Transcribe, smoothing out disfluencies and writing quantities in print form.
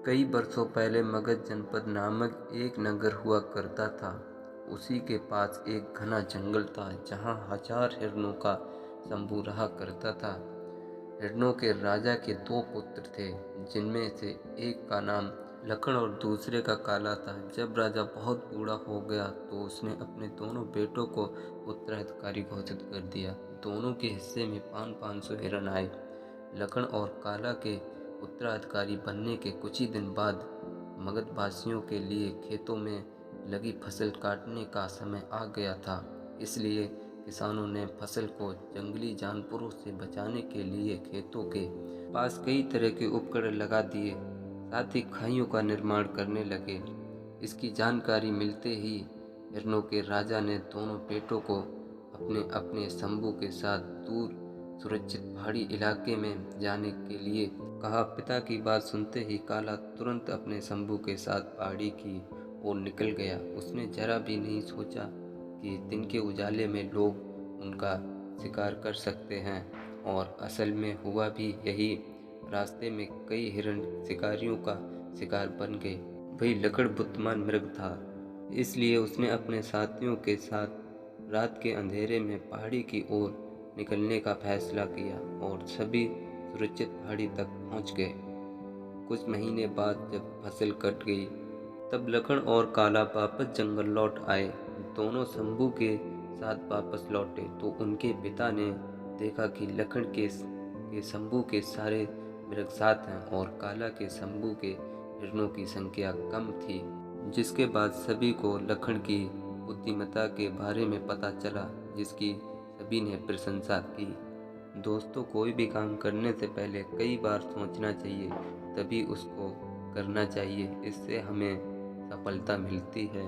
कई वर्षों पहले मगध जनपद नामक एक नगर हुआ करता था। उसी के पास एक घना जंगल था जहाँ हजार हिरणों का समूह रहा करता था। हिरणों के राजा के दो पुत्र थे, जिनमें से एक का नाम लखन और दूसरे का काला था। जब राजा बहुत बूढ़ा हो गया तो उसने अपने दोनों बेटों को उत्तराधिकारी घोषित कर दिया। दोनों के हिस्से में 500 हिरण आए। लखन और काला के उत्तराधिकारी बनने के कुछ ही दिन बाद मगधवासियों के लिए खेतों में लगी फसल काटने का समय आ गया था। इसलिए किसानों ने फसल को जंगली जानवरों से बचाने के लिए खेतों के पास कई तरह के उपकरण लगा दिए, साथ ही खाइयों का निर्माण करने लगे। इसकी जानकारी मिलते ही हिरणों के राजा ने दोनों बेटों को अपने अपने समूह के साथ दूर सुरक्षित पहाड़ी इलाके में जाने के लिए कहा। पिता की बात सुनते ही काला तुरंत अपने समूह के साथ पहाड़ी की ओर निकल गया। उसने जरा भी नहीं सोचा कि दिन के उजाले में लोग उनका शिकार कर सकते हैं, और असल में हुआ भी यही। रास्ते में कई हिरण शिकारियों का शिकार बन गए। वही लकड़ बुद्धिमान मृग था, इसलिए उसने अपने साथियों के साथ रात के अंधेरे में पहाड़ी की ओर निकलने का फैसला किया और सभी सुरक्षित पहाड़ी तक पहुंच गए। कुछ महीने बाद जब फसल कट गई तब लखन और काला वापस जंगल लौट आए। दोनों शंभू के साथ वापस लौटे तो उनके पिता ने देखा कि लखन के शंभू के सारे मृग साथ हैं और काला के शंभू के हिरणों की संख्या कम थी। जिसके बाद सभी को लखन की बुद्धिमत्ता के बारे में पता चला, जिसकी सभी ने प्रशंसा की। दोस्तों, कोई भी काम करने से पहले कई बार सोचना चाहिए, तभी उसको करना चाहिए। इससे हमें सफलता मिलती है।